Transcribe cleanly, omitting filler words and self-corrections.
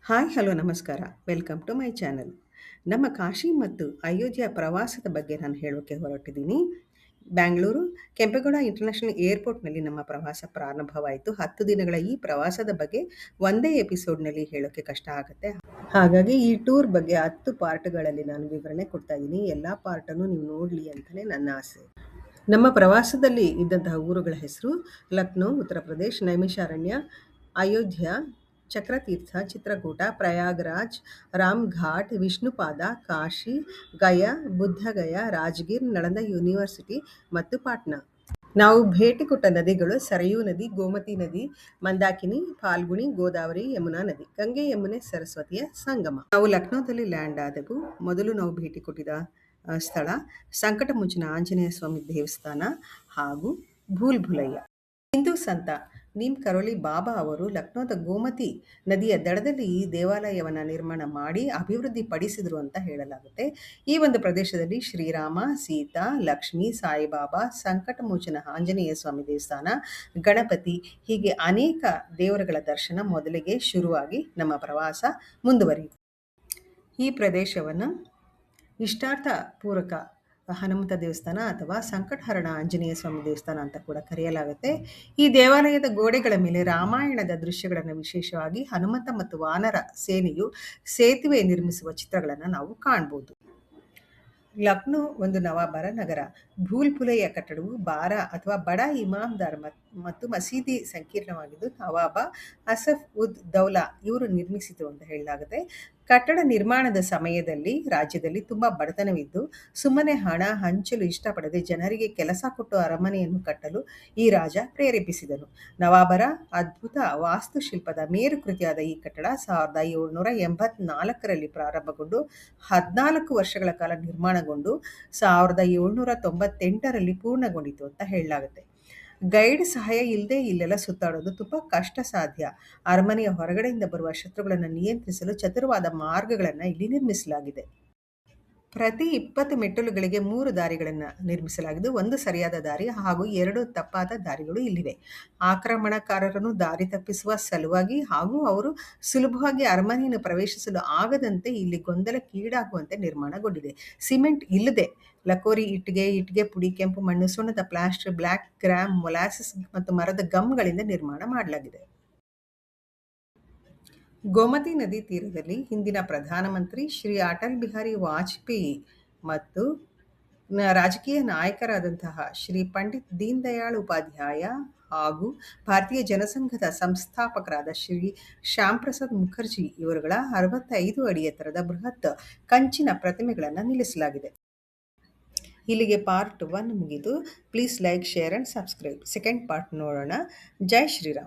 Hi hello ನಮಸ್ಕಾರ. Welcome to my channel. ನಮ್ಮ ಕಾಶಿ ಮತ್ತು ಅಯೋಧ್ಯೆಯ ಪ್ರವಾಸದ ಬಗ್ಗೆ ನಾನು ಹೇಳೋಕ್ಕೆ ಹೊರಟಿದ್ದೀನಿ. ಬ್ಯಾಂಗ್ಳೂರು ಕೆಂಪೇಗೌಡ ಇಂಟರ್ನ್ಯಾಷನಲ್ ಏರ್ಪೋರ್ಟ್‌ನಲ್ಲಿ ನಮ್ಮ ಪ್ರವಾಸ ಪ್ರಾರಂಭವಾಯಿತು. 10 ದಿನಗಳ ಈ ಪ್ರವಾಸದ ಬಗ್ಗೆ ಒಂದೇ ಎಪಿಸೋಡ್‌ನಲ್ಲಿ ಹೇಳೋಕ್ಕೆ ಕಷ್ಟ ಆಗುತ್ತೆ. ಹಾಗಾಗಿ ಈ ಟೂರ್ ಬಗ್ಗೆ 10 ಪಾರ್ಟ್‌ಗಳಲ್ಲಿ ನಾನು ವಿವರಣೆ ಕೊಡ್ತಾ ಇದ್ದೀನಿ. ಎಲ್ಲ ಪಾರ್ಟನ್ನು ನೀವು ನೋಡಲಿ ಅಂತಲೇ ನನ್ನ ಆಸೆ. ನಮ್ಮ ಪ್ರವಾಸದಲ್ಲಿ ಇದ್ದಂತಹ ಊರುಗಳ ಹೆಸರು ಲಕ್ನೋ, ಉತ್ತರ ಪ್ರದೇಶ್, ನೈಮಿಷಾರಣ್ಯ, ಅಯೋಧ್ಯ, ಚಕ್ರತೀರ್ಥ, ಚಿತ್ರಕೂಟ, ಪ್ರಯಾಗರಾಜ್, ರಾಮ್‌ಘಾಟ್, ವಿಷ್ಣುಪಾದ, ಕಾಶಿ, ಗಯಾ, ಬುದ್ಧಗಯಾ, ರಾಜಗಿರ್, ನಳಂದ ಯೂನಿವರ್ಸಿಟಿ ಮತ್ತು ಪಾಟ್ನಾ. ನಾವು ಭೇಟಿ ಕೊಟ್ಟ ನದಿಗಳು ಸರಯೂ ನದಿ, ಗೋಮತಿ ನದಿ, ಮಂದಾಕಿನಿ, ಫಾಲ್ಗುಣಿ, ಗೋದಾವರಿ, ಯಮುನಾ ನದಿ, ಗಂಗೆ, ಯಮುನೆ, ಸರಸ್ವತಿಯ ಸಂಗಮ. ನಾವು ಲಕ್ನೋದಲ್ಲಿ ಲ್ಯಾಂಡ್ ಆದೆವು. ಮೊದಲು ನಾವು ಭೇಟಿ ಕೊಟ್ಟಿದ್ದ ಸ್ಥಳ ಸಂಕಟಮೋಚನ ಆಂಜನೇಯ ಸ್ವಾಮಿ ದೇವಸ್ಥಾನ ಹಾಗೂ ಭೂಲ್ ಭುಲಯ್ಯ. ಹಿಂದೂ ಸಂತ ನೀಮ್ ಕರೋಳಿ ಬಾಬಾ ಅವರು ಲಕ್ನೋದ ಗೋಮತಿ ನದಿಯ ದಡದಲ್ಲಿ ಈ ದೇವಾಲಯವನ್ನು ನಿರ್ಮಾಣ ಮಾಡಿ ಅಭಿವೃದ್ಧಿ ಪಡಿಸಿದರು ಅಂತ ಹೇಳಲಾಗುತ್ತೆ. ಈ ಒಂದು ಪ್ರದೇಶದಲ್ಲಿ ಶ್ರೀರಾಮ, ಸೀತಾ, ಲಕ್ಷ್ಮೀ, ಸಾಯಿಬಾಬಾ, ಸಂಕಟಮೋಚನ ಆಂಜನೇಯ ಸ್ವಾಮಿ ದೇವಸ್ಥಾನ, ಗಣಪತಿ ಹೀಗೆ ಅನೇಕ ದೇವರುಗಳ ದರ್ಶನ ಮೊದಲಿಗೆ ಶುರುವಾಗಿ ನಮ್ಮ ಪ್ರವಾಸ ಮುಂದುವರಿಯಿತು. ಈ ಪ್ರದೇಶವನ್ನು ಇಷ್ಟಾರ್ಥ ಪೂರಕ ಹನುಮಂತ ದೇವಸ್ಥಾನ ಅಥವಾ ಸಂಕಟಹರಣ ಆಂಜನೇಯ ಸ್ವಾಮಿ ದೇವಸ್ಥಾನ ಅಂತ ಕೂಡ ಕರೆಯಲಾಗುತ್ತೆ. ಈ ದೇವಾಲಯದ ಗೋಡೆಗಳ ಮೇಲೆ ರಾಮಾಯಣದ ದೃಶ್ಯಗಳನ್ನು, ವಿಶೇಷವಾಗಿ ಹನುಮಂತ ಮತ್ತು ವಾನರ ಸೇನೆಯು ಸೇತುವೆ ನಿರ್ಮಿಸುವ ಚಿತ್ರಗಳನ್ನು ನಾವು ಕಾಣ್ಬೋದು. ಲಕ್ನೋ ಒಂದು ನವಾಬರ ನಗರ. ಭೂಲ್ ಭುಲಯ್ಯ ಕಟ್ಟಡವು ಬಾರಾ ಅಥವಾ ಬಡ ಇಮಾಮ್ದಾರ್ ಮತ್ತು ಮಸೀದಿ ಸಂಕೀರ್ಣವಾಗಿದ್ದು ನವಾಬ ಅಸಫ್ ಉದ್ ದೌಲಾ ಇವರು ನಿರ್ಮಿಸಿದರು ಅಂತ ಹೇಳಲಾಗುತ್ತೆ. ಕಟ್ಟಡ ನಿರ್ಮಾಣದ ಸಮಯದಲ್ಲಿ ರಾಜ್ಯದಲ್ಲಿ ತುಂಬ ಬಡತನವಿದ್ದು ಸುಮ್ಮನೆ ಹಣ ಹಂಚಲು ಇಷ್ಟಪಡದೆ ಜನರಿಗೆ ಕೆಲಸ ಕೊಟ್ಟು ಅರಮನೆಯನ್ನು ಕಟ್ಟಲು ಈ ರಾಜ ಪ್ರೇರೇಪಿಸಿದನು. ನವಾಬರ ಅದ್ಭುತ ವಾಸ್ತುಶಿಲ್ಪದ ಮೇರುಕೃತಿಯಾದ ಈ ಕಟ್ಟಡ 1784ರಲ್ಲಿ ಪ್ರಾರಂಭಗೊಂಡು 14 ವರ್ಷಗಳ ಕಾಲ ನಿರ್ಮಾಣಗೊಂಡು 1798ರಲ್ಲಿ ಪೂರ್ಣಗೊಂಡಿತು ಅಂತ ಹೇಳಲಾಗುತ್ತೆ. ಗೈಡ್ ಸಹಾಯ ಇಲ್ಲದೆ ಇಲ್ಲೆಲ್ಲ ಸುತ್ತಾಡೋದು ತುಂಬ ಕಷ್ಟ ಸಾಧ್ಯ. ಅರಮನೆಯ ಹೊರಗಡೆಯಿಂದ ಬರುವ ಶತ್ರುಗಳನ್ನು ನಿಯಂತ್ರಿಸಲು ಚತುರವಾದ ಮಾರ್ಗಗಳನ್ನು ಇಲ್ಲಿ ನಿರ್ಮಿಸಲಾಗಿದೆ. ಪ್ರತಿ 20 ಮೆಟ್ಟಿಲುಗಳಿಗೆ 3 ದಾರಿಗಳನ್ನು ನಿರ್ಮಿಸಲಾಗಿದ್ದು, ಒಂದು ಸರಿಯಾದ ದಾರಿ ಹಾಗೂ 2 ತಪ್ಪಾದ ದಾರಿಗಳು ಇಲ್ಲಿವೆ. ಆಕ್ರಮಣಕಾರರನ್ನು ದಾರಿ ತಪ್ಪಿಸುವ ಸಲುವಾಗಿ ಹಾಗೂ ಅವರು ಸುಲಭವಾಗಿ ಅರಮನೆಯನ್ನು ಪ್ರವೇಶಿಸಲು ಆಗದಂತೆ ಇಲ್ಲಿ ಗೊಂದಲಕ್ಕೀಡಾಗುವಂತೆ ನಿರ್ಮಾಣಗೊಂಡಿದೆ. ಸಿಮೆಂಟ್ ಇಲ್ಲದೆ ಲಕೋರಿ, ಇಟ್ಟಿಗೆ ಪುಡಿ, ಕೆಂಪು ಮಣ್ಣು, ಸುಣ್ಣದ ಪ್ಲಾಸ್ಟರ್, ಬ್ಲ್ಯಾಕ್ ಗ್ರಾಮ್, ಮೊಲಾಸಸ್ ಮತ್ತು ಮರದ ಗಮ್ಗಳಿಂದ ನಿರ್ಮಾಣ ಮಾಡಲಾಗಿದೆ. ಗೋಮತಿ ನದಿ ತೀರದಲ್ಲಿ ಹಿಂದಿನ ಪ್ರಧಾನಮಂತ್ರಿ ಶ್ರೀ ಅಟಲ್ ಬಿಹಾರಿ ವಾಜಪೇಯಿ ಮತ್ತು ರಾಜಕೀಯ ನಾಯಕರಾದಂತಹ ಶ್ರೀ ಪಂಡಿತ್ ದೀನ್ ದಯಾಳ್ ಉಪಾಧ್ಯಾಯ ಹಾಗೂ ಭಾರತೀಯ ಜನಸಂಘದ ಸಂಸ್ಥಾಪಕರಾದ ಶ್ರೀ ಶ್ಯಾಮ್ ಪ್ರಸಾದ್ ಮುಖರ್ಜಿ ಇವರುಗಳ 65 ಅಡಿ ಎತ್ತರದ ಬೃಹತ್ ಕಂಚಿನ ಪ್ರತಿಮೆಗಳನ್ನು ನಿಲ್ಲಿಸಲಾಗಿದೆ. ಇಲ್ಲಿಗೆ ಪಾರ್ಟ್ 1 ಮುಗಿದು. Please like, share and subscribe. Second part ನೋಡೋಣ. ಜೈ ಶ್ರೀರಾಮ್.